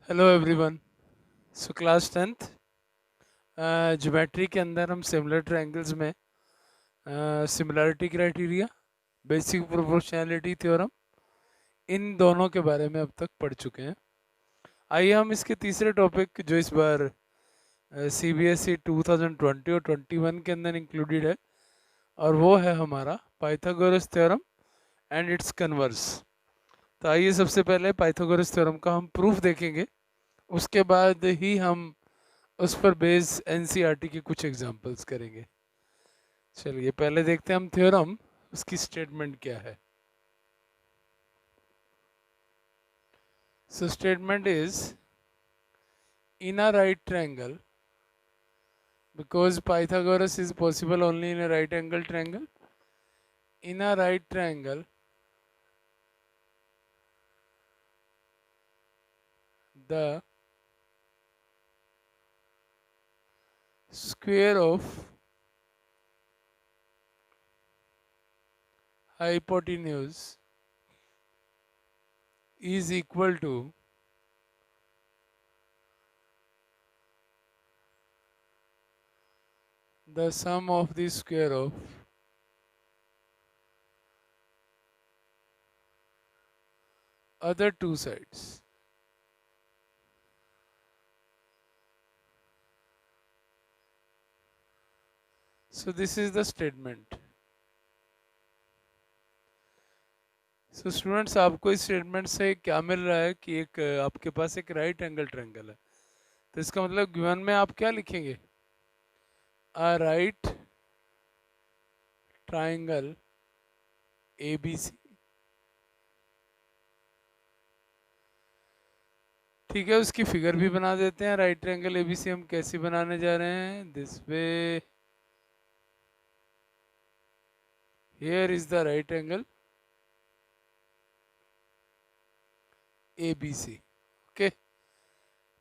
Hello everyone. So class 10th geometry के अंदर हम सिमिलर ट्रायंगल्स में similarity criteria, basic proportionality theorem, इन दोनों के बारे में अब तक पढ़ चुके हैं। आइए हम इसके तीसरे टॉपिक जो इस बार CBSE 2020 और 21 के अंदर इंक्लूडेड है, और वो है हमारा Pythagoras theorem and it's converse. तो आइए सबसे पहले पाइथागोरस थ्योरम का हम प्रूफ देखेंगे, उसके बाद ही हम उस पर बेस एनसीईआरटी के कुछ एग्जांपल्स करेंगे। चलिए पहले देखते हैं हम थ्योरम, उसकी स्टेटमेंट क्या है। So statement is in a right triangle, because Pythagoras is possible only in a right angle triangle. In a right triangle, the square of hypotenuse is equal to the sum of the square of other two sides. So this is the statement. So students, आपको इस statement से क्या मिल रहा है कि एक आपके पास एक राइट एंगल ट्रायंगल है। तो इसका मतलब गिवन में आप क्या लिखेंगे? A right triangle ABC। ठीक है, उसकी फिगर भी बना देते हैं। राइट ट्रायंगल ABC हम कैसे बनाने जा रहे हैं? This way, here is the right angle ABC। okay,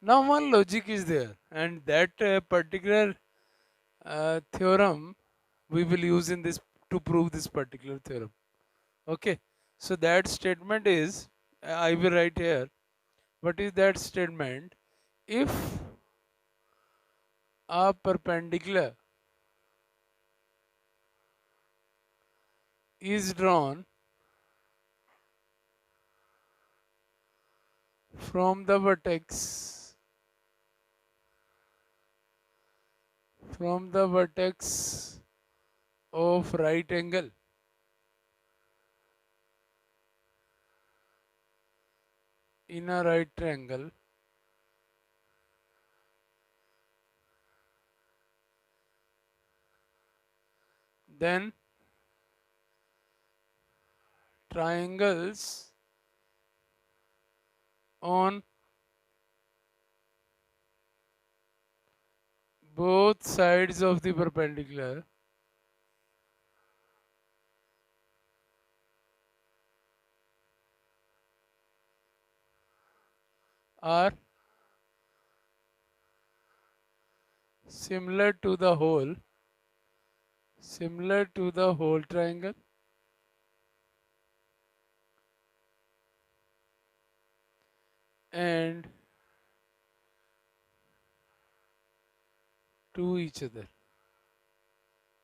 now one logic is there, and that particular theorem we will use in this to prove this particular theorem. Okay, so that statement is, I will write here, what is that statement? If a perpendicular is drawn from the vertex of right angle in a right triangle, then triangles on both sides of the perpendicular are similar to the whole triangle, and to each other.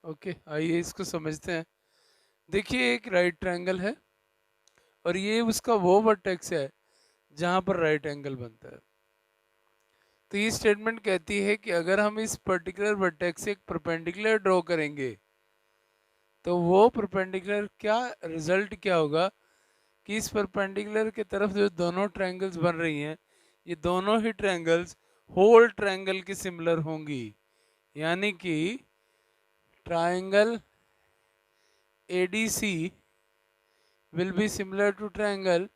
Okay, आइए इसको समझते हैं। देखिए, एक right triangle है और ये उसका वो वर्टेक्स है जहां पर राइट एंगल बनता है। तो ये स्टेटमेंट कहती है कि अगर हम इस पर्टिकुलर वर्टेक्स से एक परपेंडिकुलर ड्रॉ करेंगे तो वो परपेंडिकुलर क्या रिजल्ट क्या होगा कि इस परपेंडिकुलर के तरफ जो दोनों ट्रायंगल्स बन रही हैं, ये दोनों ही ट्रायंगल्स होल ट्रायंगल की सिमिलर होंगी। यानी कि triangle ADC will be similar to triangle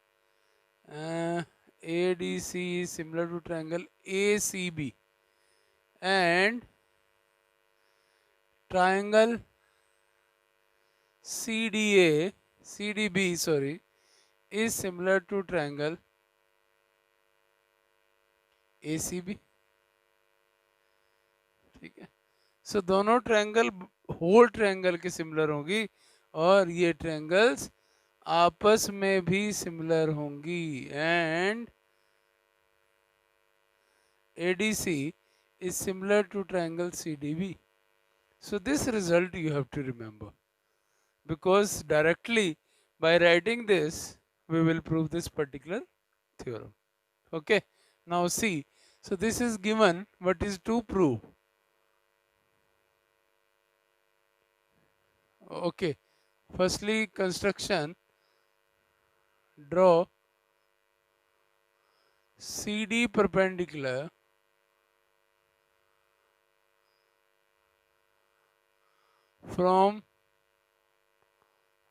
ADC is similar to triangle ACB, and triangle CDB is similar to triangle ACB। ठीक है, सो दोनों ट्रायंगल होल ट्रायंगल के सिमिलर होंगी और ये ट्रायंगल्स आपस में भी सिमिलर होंगी, and ADC is similar to triangle CDB. So this result you have to remember, because directly by writing this we will prove this particular theorem. Okay, now see, so this is given, what is to prove. Okay, firstly construction, draw CD perpendicular from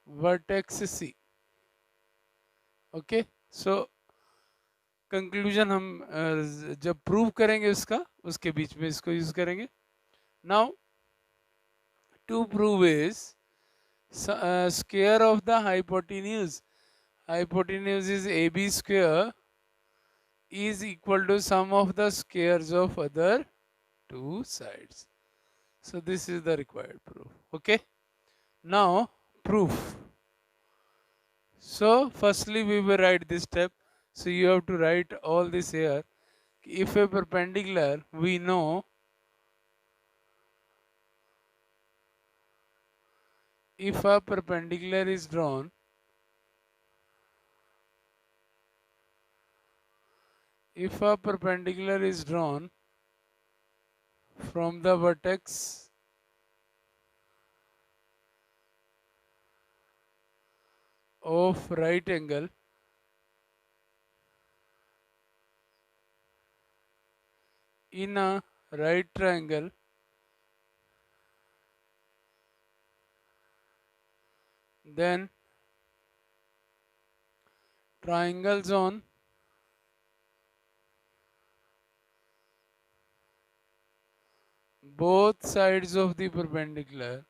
vertex C. Okay, so conclusion हम जब prove करेंगे उसका, उसके बीच में इसको use करेंगे. Now to prove is square of the hypotenuse. Hypotenuse is AB square is equal to sum of the squares of other two sides. So this is the required proof. Okay, now proof. So firstly we will write this step. So you have to write all this here. If a perpendicular, we know if a perpendicular is drawn, if a perpendicular is drawn from the vertex of right angle in a right triangle, then triangles on both sides of the perpendicular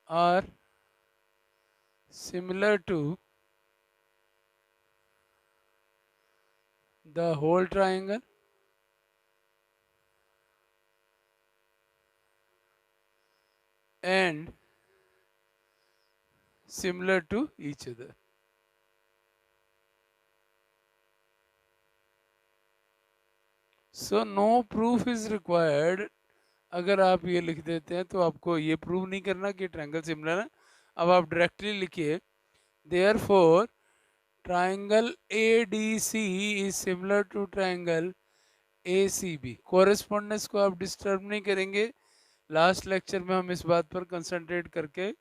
are similar to the whole triangle and similar to each other. So no proof is required. अगर आप ये लिख देते हैं तो आपको ये prove नहीं करना कि ट्रायंगल सिमिलर है. अब आप डायरेक्टली लिखिए, therefore triangle ADC is similar to triangle ACB. Correspondence को आप डिस्टर्ब नहीं करेंगे. लास्ट लेक्चर में हम इस बात पर कंसंट्रेट करके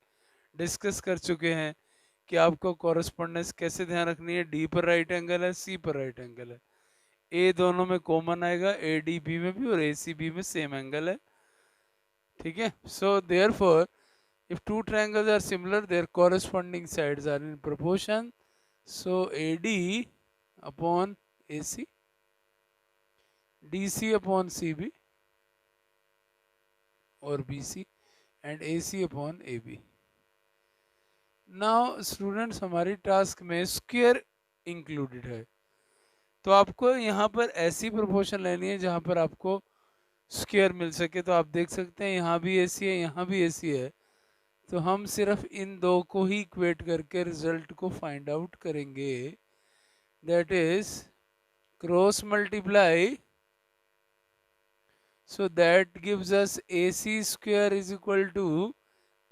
डिस्कस कर चुके हैं कि आपको कोरेस्पोंडेंस कैसे ध्यान रखनी है. D पर राइट एंगल है, C पर राइट एंगल है, A दोनों में कॉमन आएगा, ADB में भी और ACB में सेम एंगल है. ठीक है. So therefore if two triangles are similar, their corresponding sides are in proportion. So AD upon AC, DC upon CB or BC and AC upon AB. Now students, हमारी task में square included है, तो आपको यहाँ पर ऐसी proportion लेनी है जहाँ पर आपको स्क्वायर मिल सके. तो आप देख सकते हैं यहाँ भी AC है, यहाँ भी AC है, तो हम सिर्फ इन दो को ही इक्वेट करके रिजल्ट को फाइंड आउट करेंगे. That is cross multiply, so that gives us AC square is equal to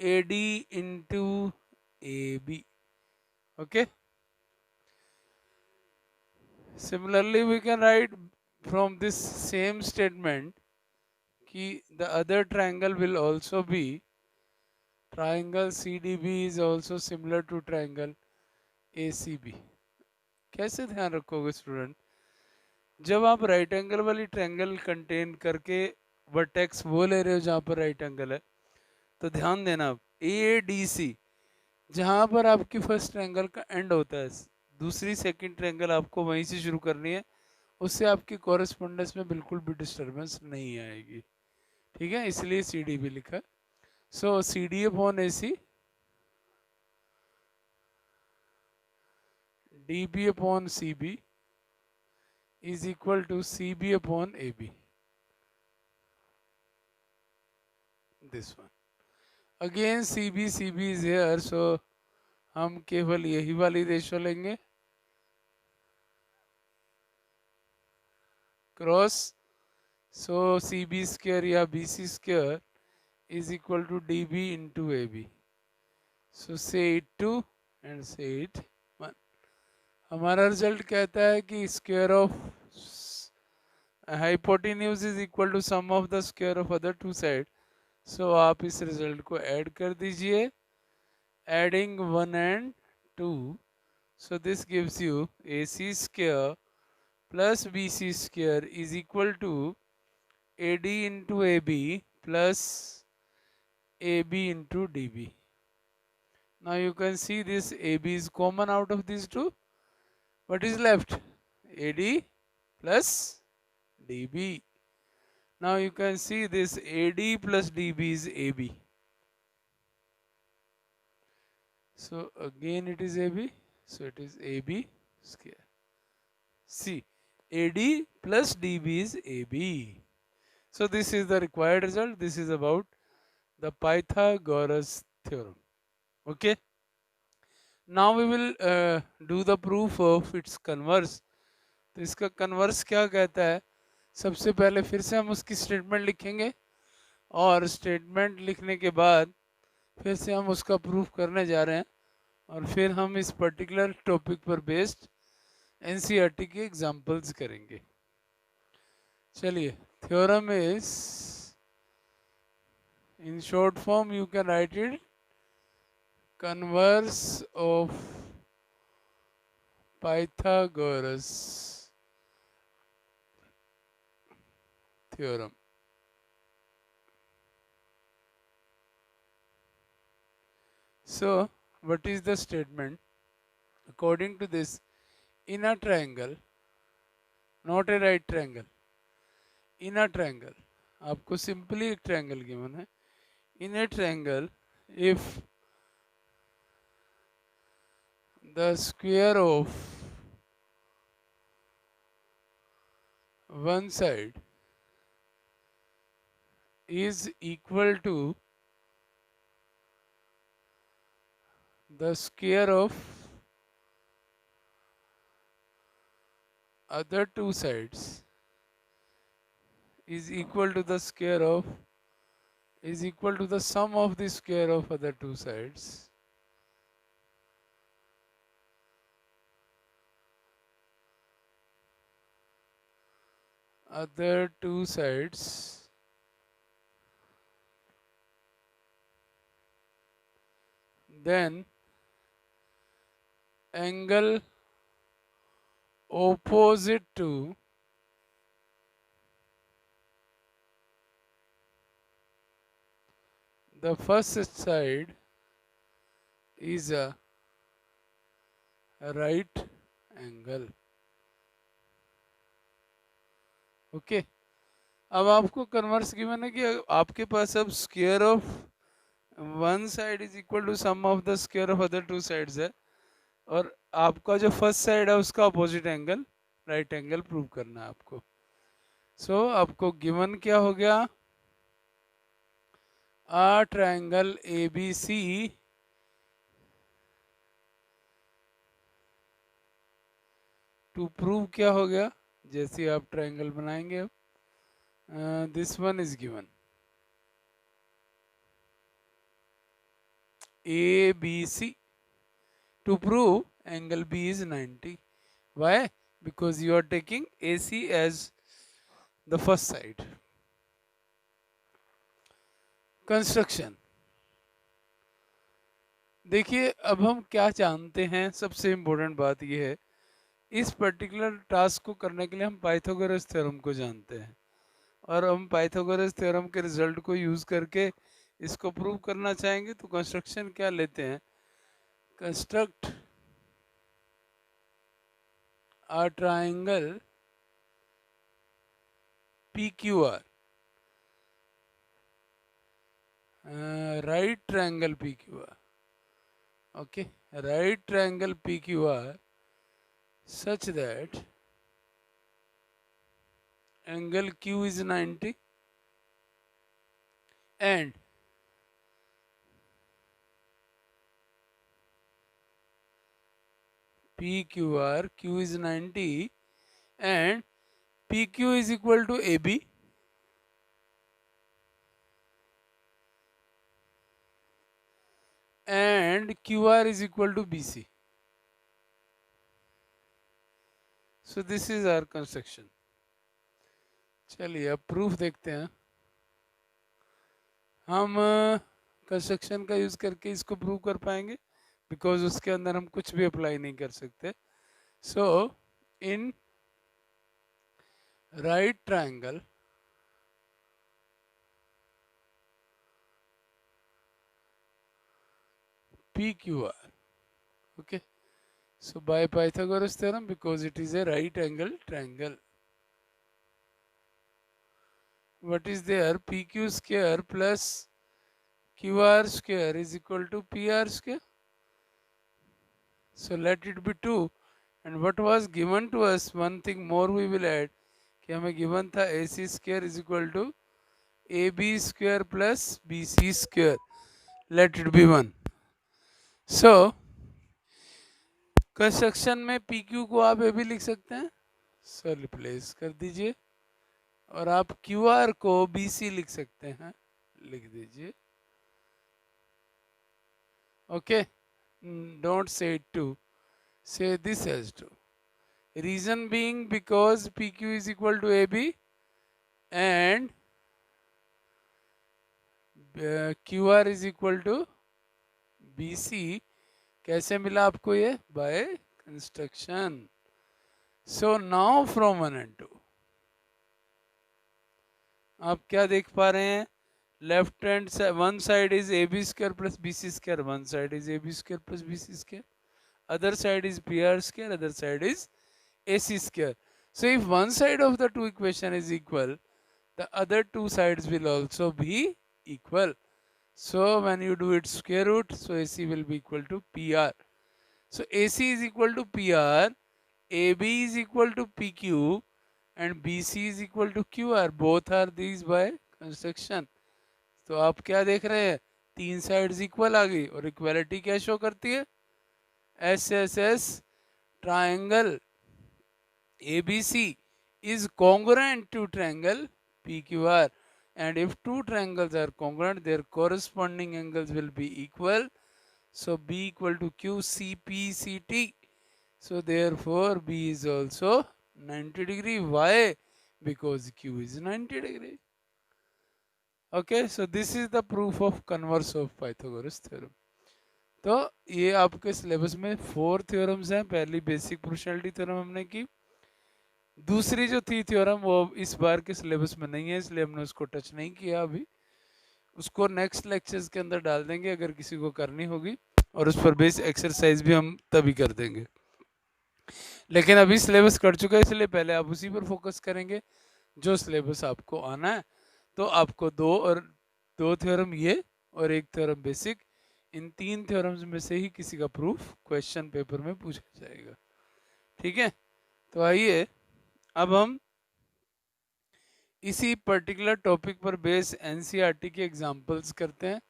AD into AB. Okay, similarly we can write from this same statement कि the other triangle will also be triangle CDB is also similar to triangle ACB. कैसे ध्यान रखोगे student, जब आप right angle वाली triangle contain करके vertex वो ले रहे हो जहाँ पर राइट एंगल है, तो ध्यान देना आप ADC जहाँ पर आपकी फर्स्ट ट्रायंगल का एंड होता है, दूसरी सेकंड ट्रायंगल आपको वहीं से शुरू करनी है, उससे आपकी कॉरेस्पोंडेंस में बिल्कुल भी डिस्टर्बेंस नहीं आएगी. ठीक है, इसलिए CDB लिखा. सो CD upon AC, DB upon CB is equal to CB upon AB. This one. Again C B is here, so हम केवल यही वाली रेशो लेंगे, cross, so C B square या B C square is equal to D B into A B, so say it two and say it one. हमारा result कहता है कि square of hypotenuse is equal to sum of the square of other two side. So आप इस result को add कर दीजिए, adding 1 and 2, so this gives you AC square plus BC square is equal to AD into AB plus AB into DB. Now you can see this AB is common out of these two. What is left? AD plus DB. Now you can see this AD plus DB is AB. So again it is AB. So it is AB square. See, AD plus DB is AB. So this is the required result. This is about the Pythagoras theorem. Okay. Now we will do the proof of its converse. तो इसका converse क्या कहता है, सबसे पहले फिर से हम उसकी स्टेटमेंट लिखेंगे और स्टेटमेंट लिखने के बाद फिर से हम उसका प्रूफ करने जा रहे हैं और फिर हम इस पर्टिकुलर टॉपिक पर बेस्ड एनसीईआरटी के एग्जांपल्स करेंगे। चलिए, theorem is, in short form you can write it converse of Pythagoras theorem. So what is the statement? According to this, in a triangle, not a right triangle, in a triangle, आपको simply एक triangle given है, in a triangle if the square of one side is equal to the square of other two sides is equal to the square of, is equal to the sum of the square of other two sides, other two sides then angle opposite to the first side is a right angle. Okay okay. अब आपको converse given है कि आपके पास अब square of one side is equal to sum of the square of other two sides है और आपका जो फर्स्ट साइड है उसका opposite angle right angle prove करना है आपको। सो आपको गिवन क्या हो गया, a triangle ABC to prove क्या हो गया, जैसे आप ट्रायंगल बनाएंगे अब this one is given ABC to prove angle B is 90. Why? Because you are taking AC as the first side. Construction, देखिए अब हम क्या जानते हैं, सबसे इम्पोर्टेंट बात यह है, इस पर्टिकुलर टास्क को करने के लिए हम पाइथागोरस थ्योरम को जानते हैं और हम पाइथागोरस थ्योरम के रिजल्ट को यूज करके इसको प्रूव करना चाहेंगे। तो कंस्ट्रक्शन क्या लेते हैं, construct a triangle PQR, right triangle PQR, okay, right triangle PQR such that angle Q is 90 and PQR, Q is 90 and PQ is equal to AB and QR is equal to BC. So this is our construction. चलिए अब proof देखते हैं. हम construction का use करके इसको prove कर पाएंगे बिकॉज उसके अंदर हम कुछ भी अप्लाई नहीं कर सकते. So in right triangle PQR, okay, so by Pythagoras theorem, because it is a right angle triangle, what is there, PQ square plus QR square is equal to PR square. So let it be 2. And what was given to us, one thing more we will add, कि हमें given था AC square is equal to AB square plus BC square. Let it be 1. So construction में PQ को आप AB लिख सकते हैं, सो replace कर दीजिए. और आप QR को BC लिख सकते हैं, लिख दीजिए. Okay, don't say it to, say this as 2. Reason being because PQ is equal to AB and QR is equal to BC. कैसे मिला आपको ये? By construction. So now from 1 and 2 आप क्या देख पा रहे हैं? Left hand one side is AB square plus BC square, one side is AB square plus BC square, other side is PR square, other side is AC square. So if one side of the two equation is equal, the other two sides will also be equal. So when you do its square root, so AC will be equal to PR. So AC is equal to PR, AB is equal to PQ and BC is equal to QR. Both are these by construction. तो आप क्या देख रहे हैं? तीन sides equal आ गई. और equality क्या शो करती है? SSS triangle ABC is congruent to triangle PQR, and if two triangles are congruent, their corresponding angles will be equal. So B equal to Q CPCT. So therefore B is also 90 degree. Why? Because Q is 90 degree. Okay, so this is the proof of converse of Pythagoras theorem. तो ये आपके syllabus में 4 theorems हैं. पहली basic proportionality theorem हमने की. दूसरी जो थी थ्योरम वो इस बार के सिलेबस में नहीं है, इसलिए हमने उसको टच नहीं किया अभी. उसको नेक्स्ट लेक्चर्स के अंदर डाल देंगे अगर किसी को करनी होगी, और उस पर बेस एक्सरसाइज भी हम तभी कर देंगे. लेकिन अभी सिलेबस कर चुका है, इसलिए पहले आप उसी पर फोकस करेंगे जो सिलेबस आपको आना है. तो आपको दो थ्योरम ये और एक थ्योरम बेसिक, इन 3 थ्योरम्स में से ही किसी का प्रूफ क्वेश्चन पेपर में पूछा जाएगा. ठीक है, तो आइए अब हम इसी पर्टिकुलर टॉपिक पर बेस एनसीईआरटी के एग्जांपल्स करते हैं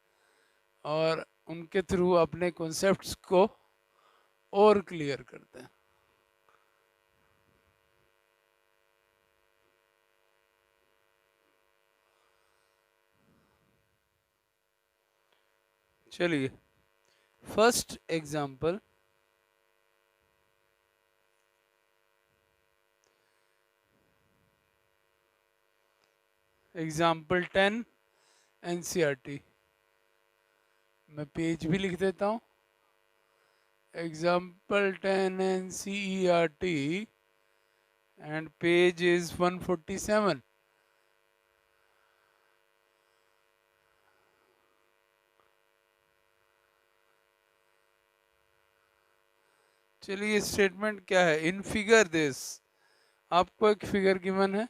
और उनके थ्रू अपने कॉन्सेप्ट्स को और क्लियर करते हैं. चलिए, फर्स्ट एग्जांपल, एग्जाम्पल 10 एनसीईआरटी. मैं पेज भी लिख देता हूँ. Example 10 NCERT and page is 147. चलिए, स्टेटमेंट क्या है? इन फिगर दिस, आपको एक फिगर गिवन है.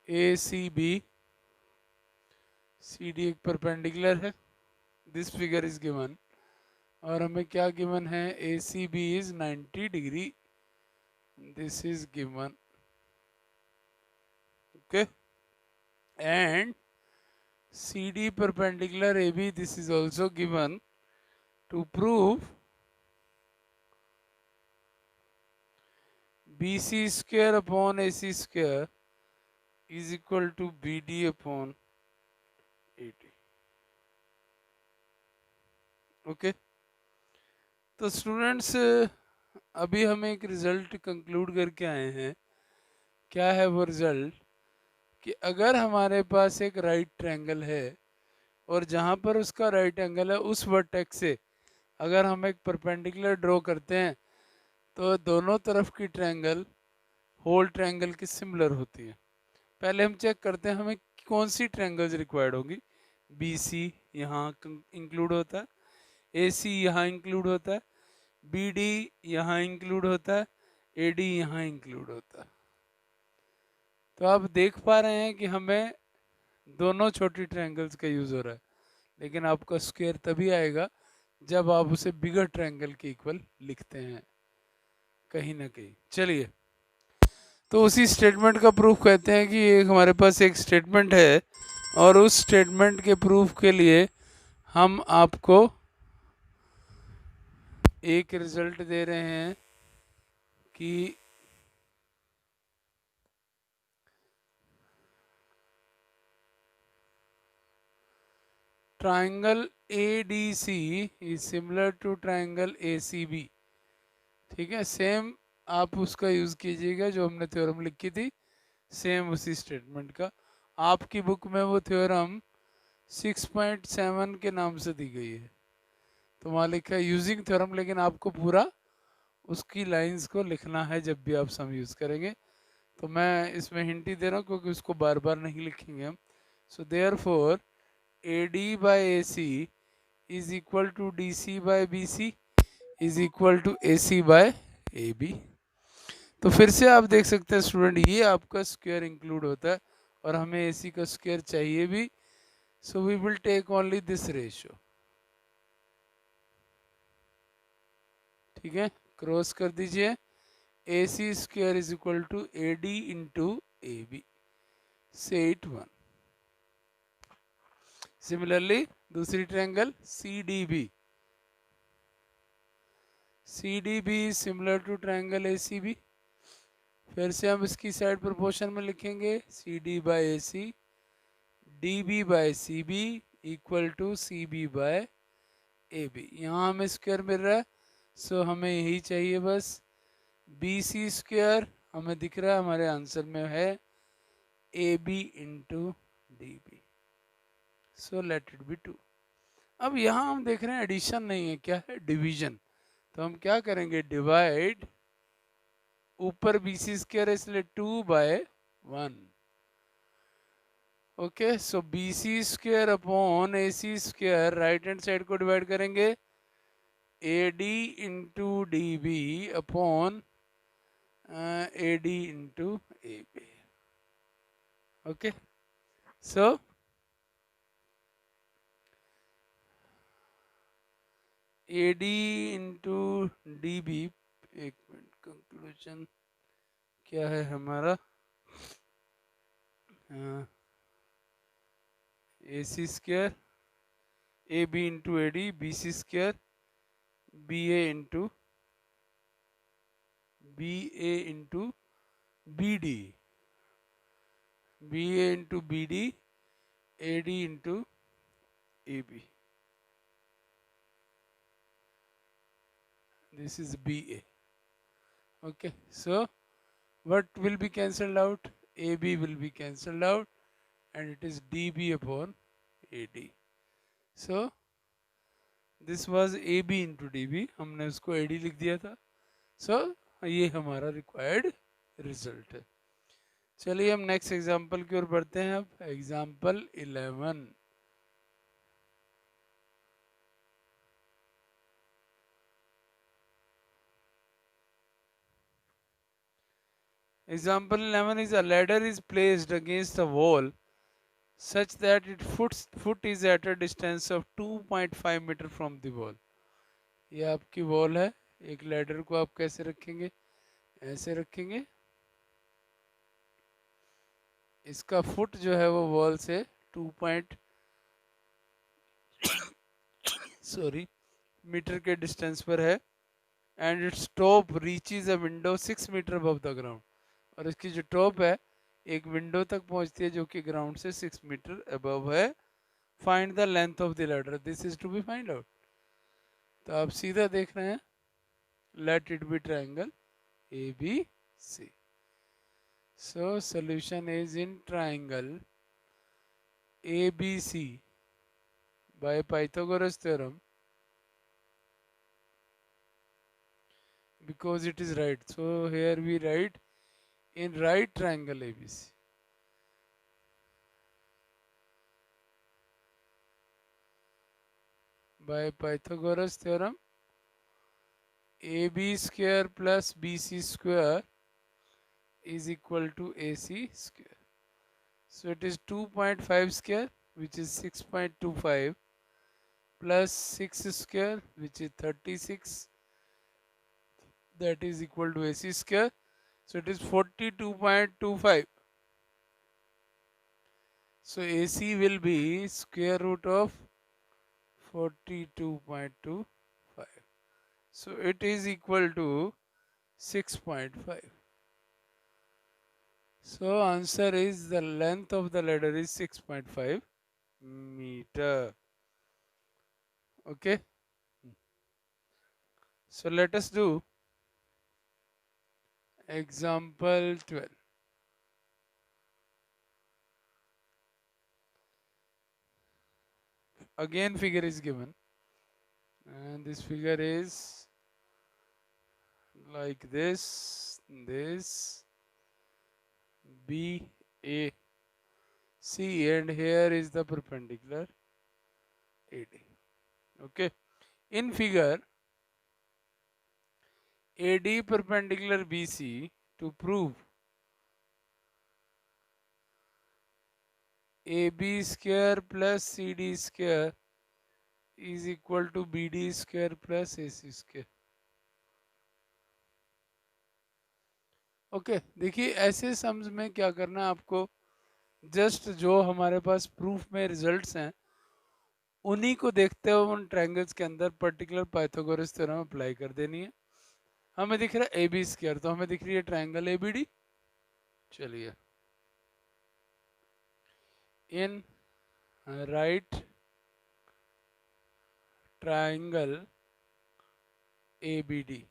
ACB, CD एक परपेंडिकुलर है. दिस फिगर इज गिवन और हमें क्या गिवन है? ACB is 90 degree. This is given. Okay, and CD perpendicular AB, this is also given to prove BC square upon AC square is equal to BD upon AD. Okay, तो students अभी हम एक result conclude करके आए हैं. क्या है वो रिजल्ट? कि अगर हमारे पास एक राइट ट्रायंगल है और जहाँ पर उसका राइट एंगल है उस वर्टेक्स से अगर हम एक परपेंडिकुलर ड्रॉ करते हैं तो दोनों तरफ की ट्रायंगल होल ट्रायंगल की सिमिलर होती है. पहले हम चेक करते हैं हमें कौन सी ट्रायंगल्स रिक्वायर्ड होगी. बी सी यहाँ इंक्लूड होता है, ए सी यहाँ इंक्लूड होता है, बी डी यहाँ इंक्लूड होता है, ए डी यहाँ इंक्लूड होता है. तो आप देख पा रहे हैं कि हमें दोनों छोटी ट्रायंगल्स का यूज़ हो रहा है, लेकिन आपका स्क्वायर तभी आएगा जब आप उसे बिगर ट्रायंगल के इक्वल लिखते हैं कहीं ना कहीं. चलिए, तो उसी स्टेटमेंट का प्रूफ कहते हैं कि एक हमारे पास एक स्टेटमेंट है और उस स्टेटमेंट के प्रूफ के लिए हम आपको एक रिजल्ट दे रहे हैं कि triangle ADC is similar to triangle ACB. ठीक है, सेम आप उसका यूज़ कीजिएगा जो हमने थ्योरम लिखी थी, सेम उसी स्टेटमेंट का. आपकी बुक में वो थ्योरम 6.7 के नाम से दी गई है, तो वहाँ लिखा है यूजिंग थ्योरम, लेकिन आपको पूरा उसकी लाइंस को लिखना है जब भी आप सम यूज़ करेंगे. तो मैं इसमें हिंट ही दे रहा हूँ क्योंकि उसको बार बार नहीं लिखेंगे हम. So therefore AD by AC is equal to DC by BC is equal to AC by AB. तो फिर से आप देख सकते हैं स्टूडेंट, ये आपका स्क्वायर इंक्लूड होता है और हमें AC का स्क्वायर चाहिए भी. So we will take only this ratio. ठीक है, क्रॉस कर दीजिए. AC square is equal to AD into AB. Say it 1. Similarly दूसरी triangle CDB. CDB is similar to triangle ACB. फिर से हम इसकी साइड प्रोपोर्शन में लिखेंगे CD by AC, DB by CB equal to CB by AB. यहाँ हमें square मिल रहा है, सो हमें यही चाहिए बस. BC स्क्वायर हमें दिख रहा है, हमारे आंसर में है AB into DB. So let it be 2. अब यहाँ हम देख रहे हैं एडिशन नहीं है, क्या है, डिवीजन. तो हम क्या करेंगे, डिवाइड. ऊपर BC स्क्वायर है इसलिए 2 by 1. Okay, so BC square upon AC square right hand side को डिवाइड करेंगे AD into DB upon AD into AB. Okay, so AD into DB. एक मिनट, कंक्लूजन क्या है हमारा, AC square AB into AD, BC square BA into BD, BA into BD, AD into AB. This is BA. Okay, so what will be cancelled out? AB will be cancelled out and it is DB upon AD. So this was AB into DB, हमने उसको AD लिख दिया था. So ये हमारा required result है. चलिए हम नेक्स्ट एग्जाम्पल की ओर बढ़ते हैं. अब example 11. Example 11 is a ladder is placed against a wall such that its foot is at a distance of 2.5 meter from the wall. ये आपकी वॉल है. एक लैडर को आप कैसे रखेंगे, ऐसे रखेंगे. इसका फुट जो है वो वॉल से 2 पॉइंट सॉरी मीटर के डिस्टेंस पर है and its top reaches a window 6 metre above the ground, और इसकी जो टॉप है एक विंडो तक पहुंचती है जो कि ग्राउंड से 6 मीटर अबव है। Find the length of the ladder, this is to be find out. तो आप सीधा देख रहे हैं, let it be triangle A B C. So solution is in triangle A B C by Pythagoras theorem, because it is right. So here we write in right triangle ABC. By Pythagoras theorem, AB square plus BC square is equal to AC square. So it is 2.5 square, which is 6.25, plus 6 square, which is 36, that is equal to AC square. So it is 42.25. So AC will be square root of 42.25. So it is equal to 6.5. So answer is the length of the ladder is 6.5 meter. Okay. So let us do example 12. Again figure is given, and this figure is like this, B, A, C, and here is the perpendicular AD. Okay. In figure, AD perpendicular BC, to prove AB square plus CD square is equal to BD square plus AC square. Okay देखिए ऐसे sums में क्या करना है आपको, just जो हमारे पास proof में रिजल्ट्स हैं उन्हीं को देखते हुए उन ट्रायंगल्स के अंदर पर्टिकुलर पाइथागोरस थ्योरम अप्लाई कर देनी है। हमें दिख रहा है ए बी स्क्वायर, तो हमें दिख रही है ट्रायंगल ए बी डी। चलिए, in right triangle A B D,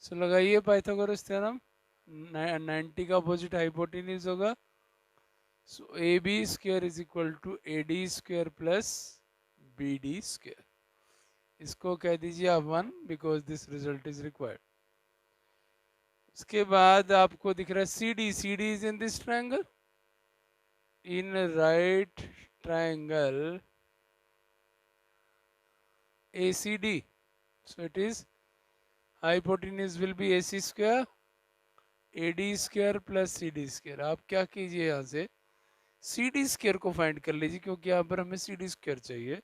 so लगाइए पाइथागोरस थ्योरम। 90 का अपोजिट हाइपोटेन्यूज होगा, so A B square is equal to A D square plus B D square. इसको कह दीजिए आप 1, because this result is required. उसके बाद आपको दिख रहा है C D, C D is in this triangle, in right triangle A C D, so it is hypotenuse will be AC square AD square plus CD square. आप क्या कीजिए, यहाँ से CD स्क्वायर को फाइंड कर लीजिए, क्योंकि यहाँ पर हमें CD स्क्वायर चाहिए।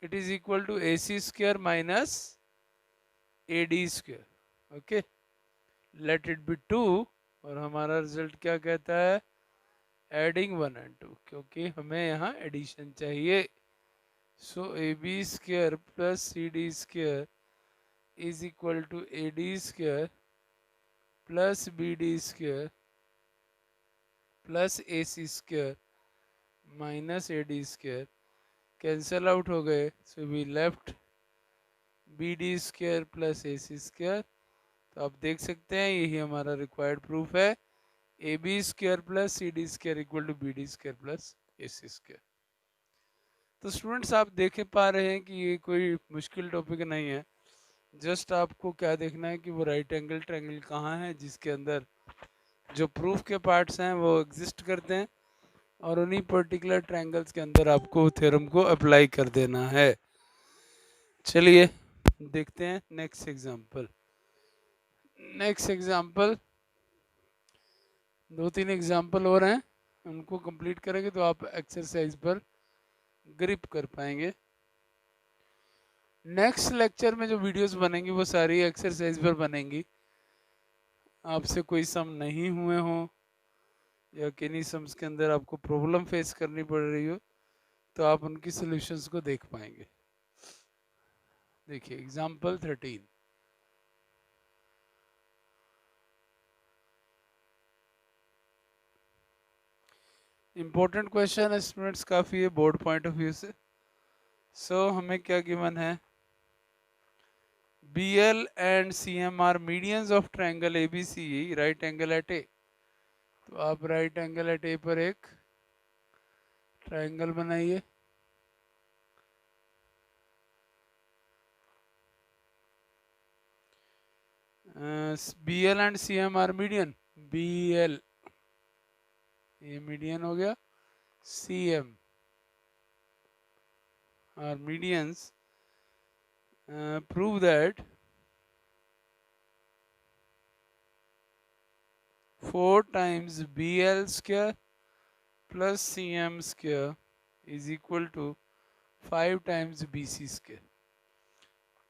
It is equal to AC square minus AD square. Okay, let it be 2, और हमारा रिजल्ट क्या कहता है, एडिंग 1 and 2, क्योंकि हमें यहाँ एडिशन चाहिए। सो AB square plus CD square is equal to AD square plus BD square plus AC square minus AD square cancel out हो गए, so we left BD square plus AC square। तो आप देख सकते हैं यही हमारा रिक्वायर्ड प्रूफ है, AB square plus CD square equal to BD square plus AC square। तो स्टूडेंट्स आप देख पा रहे हैं कि ये कोई मुश्किल टॉपिक नहीं है, जस्ट आपको क्या देखना है कि वो राइट एंगल ट्रायंगल कहाँ है जिसके अंदर जो प्रूफ के पार्ट्स हैं वो एग्जिस्ट करते हैं, और उन्हीं पर्टिकुलर ट्रायंगल्स के अंदर आपको थ्योरम को अप्लाई कर देना है। चलिए देखते हैं next example. Next example 2-3 example और हैं, उनको कंप्लीट करेंगे तो आप एक्सरसाइज पर ग्रिप कर पाएंगे। नेक्स्ट लेक्चर में जो वीडियोस बनेंगी वो सारी एक्सरसाइज पर बनेंगी। आपसे कोई सम नहीं हुए हों या किन्हीं सम्स के अंदर आपको प्रॉब्लम फेस करनी पड़ रही हो, तो आप उनकी सॉल्यूशंस को देख पाएंगे। देखिए एग्जाम्पल 13। इंपॉर्टेंट क्वेश्चन है स्टूडेंट्स, काफ़ी है बोर्ड पॉइंट ऑफ व्यू से। सो हमें क्या गिवन है, BL and CM are medians of triangle ABCE, right angle at A। तो आप राइट एंगल एट ए पर एक ट्रायंगल बनाइए। BL and CM are median, BL ये मीडियन हो गया, CM are medians. Prove that 4 times BL square plus CM square is equal to 5 times BC square।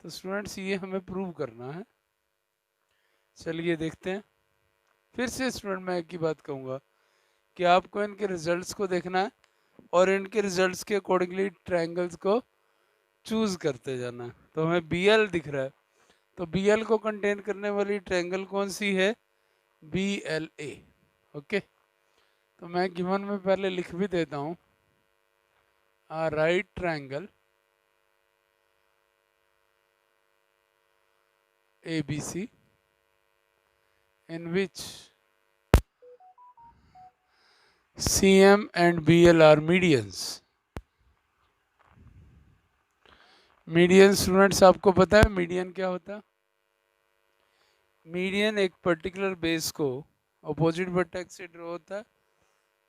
तो students ये हमें प्रूव करना है। चलिए देखते हैं। फिर से स्टूडेंट मैं एक ही बात कहूँगा कि आपको इनके रिजल्ट्स को देखना है और इनके रिजल्ट्स के अकॉर्डिंगली ट्रायंगल्स को चूज करते जाना है। तो हमें BL दिख रहा है, तो BL को कंटेन करने वाली ट्रायंगल कौन सी है, BLA। ओके, तो मैं गिवन में पहले लिख भी देता हूँ, a right triangle ABC in which CM and BL are medians। Median students आपको पता है मीडियन क्या होता है? मीडियन एक पर्टिकुलर बेस को अपोजिट वर्टेक्स से ड्रॉ होता है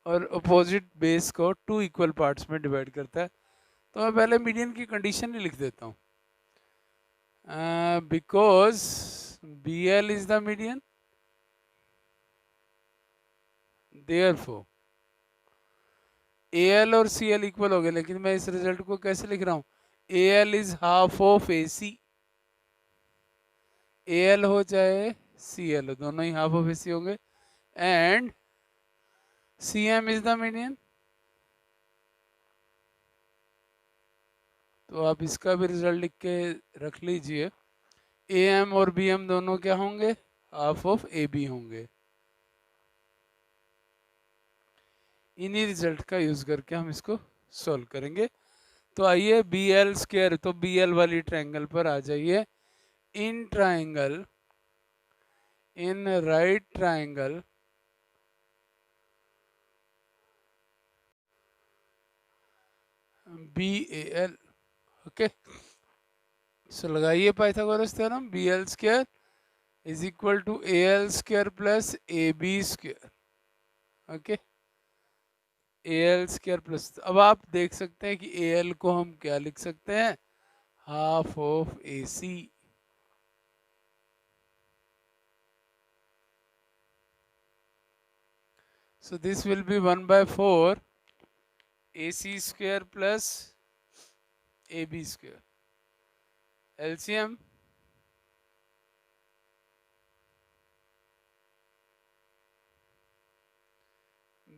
और अपोजिट बेस को 2 इक्वल पार्ट्स में डिवाइड करता है। तो मैं पहले मीडियन की कंडीशन ही लिख देता हूँ, because BL is the median, therefore AL और CL इक्वल हो गए। लेकिन मैं इस रिजल्ट को कैसे लिख रहा हूँ, AL is half of AC। AL हो चाहे CL हो, दोनों ही हाफ ऑफ AC होंगे। And CM is the median, तो आप इसका भी रिजल्ट लिख के रख लीजिए। AM और BM दोनों क्या होंगे, हाफ ऑफ AB होंगे। इन्हीं रिजल्ट का यूज करके हम इसको सॉल्व करेंगे। तो आइए BL स्क्वायर, तो BL वाली ट्रायंगल पर आ जाइए। In triangle, in right triangle BAL। Okay, so लगाइए Pythagoras theorem, BL square is equal to AL square plus AB square. Okay, AL square plus, अब आप देख सकते हैं कि AL को हम क्या लिख सकते हैं, half of AC। So this will be 1 by 4 AC square plus AB square। LCM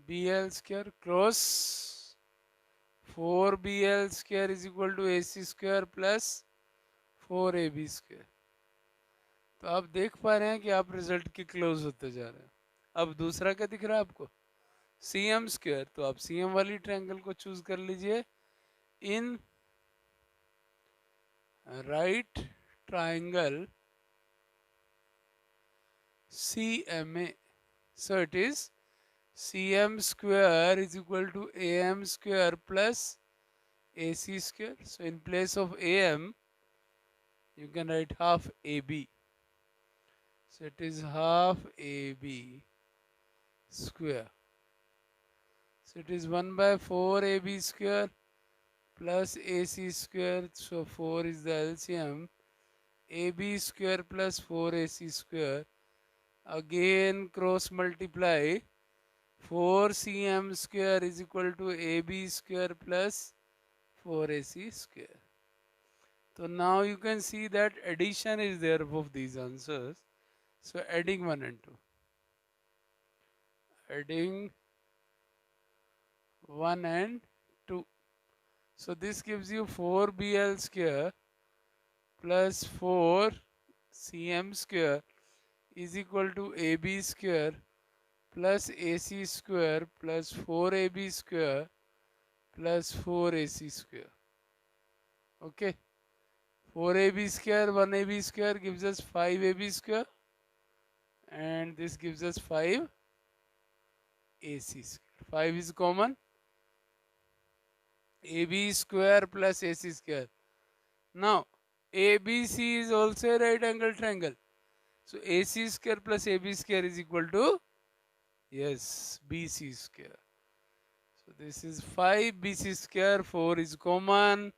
BL square cross 4BL square is equal to AC square plus 4AB square। तो आप देख पा रहे हैं कि आप रिजल्ट के क्लोज होते जा रहे हैं। अब दूसरा क्या दिख रहा है आपको, CM स्क्वायर, तो आप CM वाली ट्रायंगल को चूज कर लीजिए। इन right triangle CMA, so it is CM square is equal to AM square plus AC square। So in place of AM, you can write half AB. So it is half AB square। So it is 1 by 4 AB square plus AC square. So 4 is the LCM. AB square plus 4AC square. Again cross multiply, 4CM square is equal to AB square plus 4AC square। So now you can see that addition is there of these answers. So adding 1 and 2, adding 1 and 2. So this gives you 4bl square plus 4cm square is equal to ab square plus ac square plus 4ab square plus 4ac square. Okay, 4ab square 1ab square gives us 5ab square, and this gives us 5ac square. 5 is common, ab square plus ac square. Now ABC is also a right angle triangle. So AC square plus AB square is equal to, yes, BC square. So this is 5BC square, 4 is common.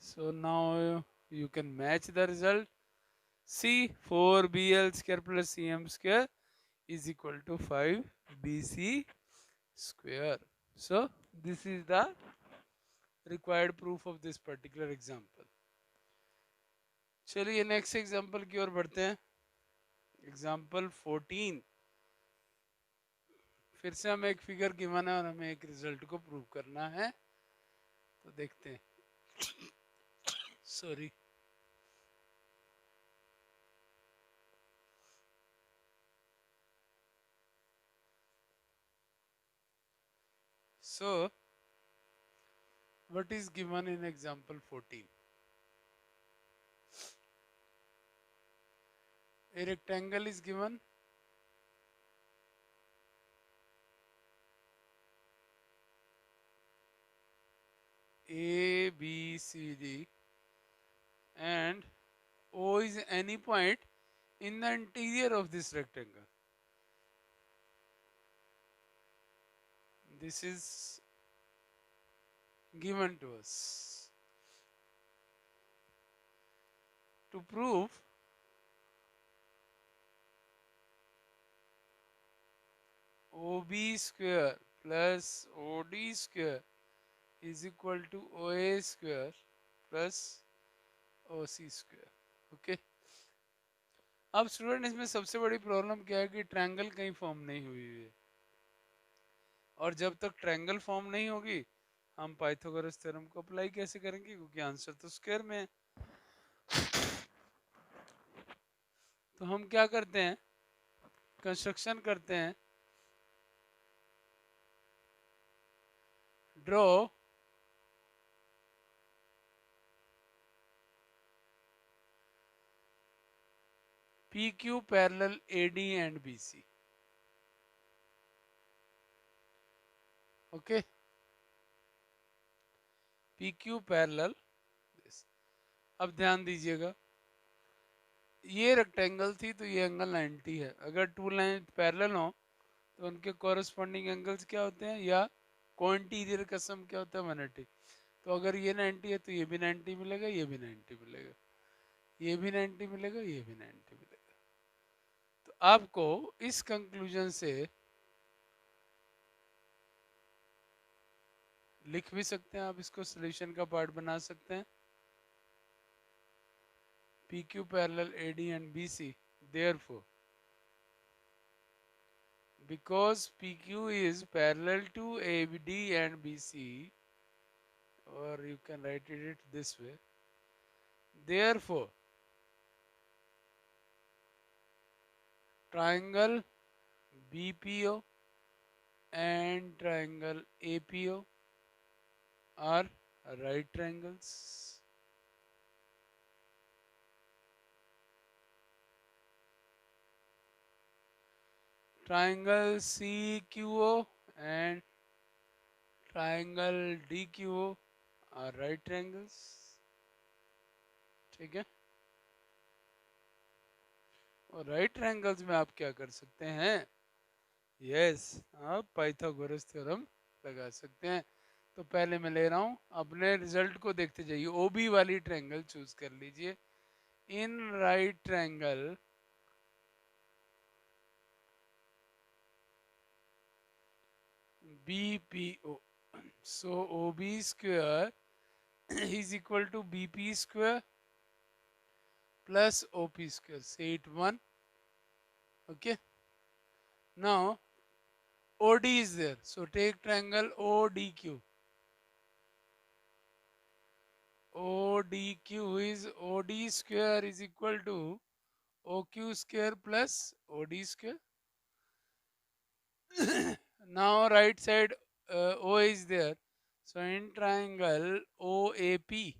So now you can match the result. C 4BL square plus CM square is equal to 5BC square. So this is the required proof of this particular example. चलिए next example की ओर बढ़ते हैं. Example 14. फिर से हमें एक figure given है और हमें एक रिजल्ट को प्रूव करना है, तो देखते हैं. Sorry. So what is given in example 14? A rectangle is given. A, B, C, D, and O is any point in the interior of this rectangle. This is given to us. To prove OB square plus OD square is equal to OA square plus OC square. Okay. अब student इसमें सबसे बड़ी problem क्या है कि triangle कहीं form नहीं हुई है, और जब तक ट्रायंगल फॉर्म नहीं होगी हम पाइथागोरस थ्योरम को अप्लाई कैसे करेंगे, क्योंकि आंसर तो स्क्वायर में है. तो हम क्या करते हैं, कंस्ट्रक्शन करते हैं. Draw PQ parallel AD and BC. Okay, PQ parallel. अब ध्यान दीजिएगा, ये रेक्टेंगल थी तो ये एंगल 90 है. अगर टू लाइन पैरेलल हो तो उनके कॉरेस्पॉन्डिंग एंगल्स क्या होते हैं, या कोइंटीरियर का सम क्या होता है, 180. तो अगर ये 90 है तो ये भी 90 मिलेगा, ये भी 90 मिलेगा, ये भी 90 मिलेगा, ये भी 90 मिलेगा. तो आपको इस कंक्लूजन से लिख भी सकते हैं, आप इसको सॉल्यूशन का पार्ट बना सकते हैं. PQ parallel AD and BC, therefore because PQ is parallel to AD and BC, or you can write it this way, therefore triangle BPO and triangle APO are right triangles. Triangle CQO and triangle DQO are right triangles. ठीक है. और right triangles में आप क्या कर सकते हैं, yes, आप पाइथागोरस थ्योरम लगा सकते हैं. तो पहले मैं ले रहा हूं, अपने रिजल्ट को देखते जाइए. ओबी वाली ट्रायंगल चूज कर लीजिए. इन right triangle BPO, so OB square is equal to BP square plus OP square. Say it 1. Okay. Now OD is there. So take triangle ODQ. ODQ is OD square is equal to OQ square plus OD square. Now right side O is there. So in triangle OAP,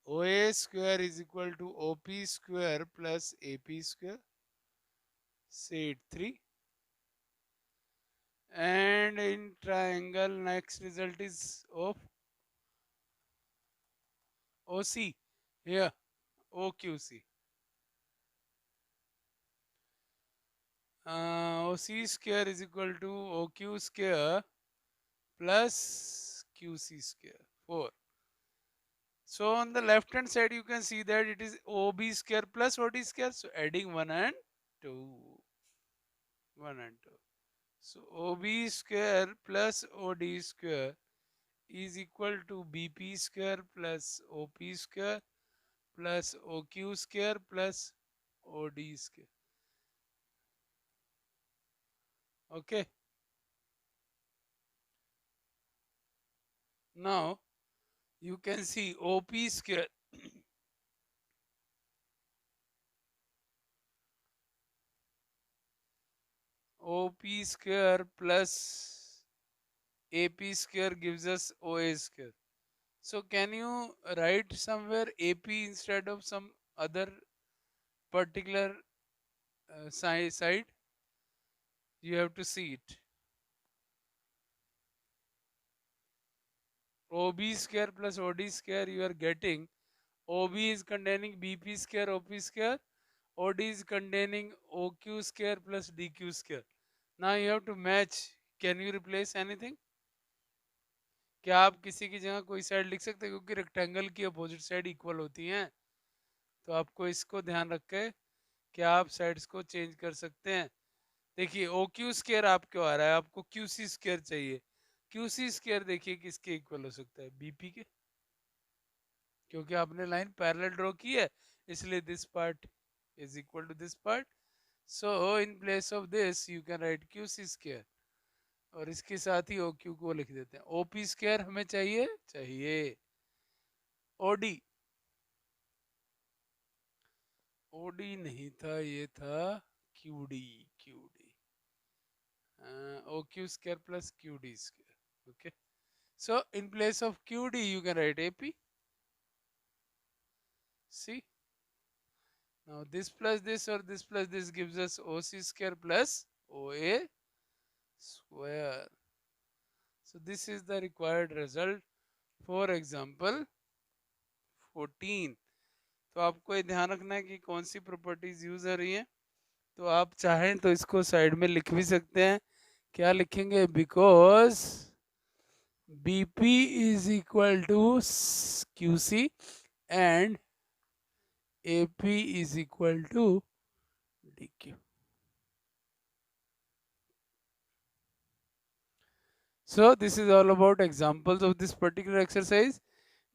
OA square is equal to OP square plus AP square. Say it 3. And in triangle next result is of OC. Here OQC. OC square is equal to OQ square plus QC square 4. So on the left hand side you can see that it is OB square plus OD square. So adding 1 and 2. 1 and 2. So OB square plus OD square is equal to BP square plus OP square plus OQ square plus OD square. Okay. Now you can see OP square OP square plus AP square gives us OA square. So can you write somewhere AP instead of some other particular side? You have to see it. OB square plus OD square you are getting. OB is containing BP square, OP square. OD is containing OQ square plus DQ square. Now you have to match. Can you replace anything? क्या आप किसी की जगह कोई side लिख सकते हैं क्योंकि रेक्टेंगल की अपोजिट साइड इक्वल होती हैं, तो आपको इसको ध्यान रख के क्या आप साइड्स को चेंज कर सकते हैं. देखिए ओ क्यू स्केयर आपको आ रहा है, आपको क्यू सी स्केयर चाहिए. क्यू सी स्केयर देखिए किसके इक्वल हो सकता है, बीपी के, क्योंकि आपने लाइन पैरेलल ड्रॉ की है इसलिए this part is equal to this part. So in place of this you can write Q C square और इसके साथ ही ओ क्यू को लिख देते हैं. ओपी स्केयर हमें चाहिए ओडी. ओडी नहीं था, ये था QD. O Q square plus QD square. Okay. So in place of QD you can write AP. See. Now this plus this or this plus this gives us OC square plus OA square. So this is the required result for example 14. तो आपको ये ध्यान रखना है कि कौन सी properties use हो रही हैं. तो आप चाहें तो इसको साइड में लिख भी सकते हैं. क्या लिखेंगे, because BP is equal to QC and AP is equal to DQ. So this is all about examples of this particular exercise.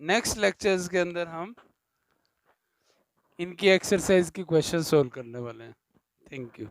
Next lectures के अंदर हम इनकी एक्सरसाइज की क्वेश्चन सोल्व करने वाले हैं. Thank you.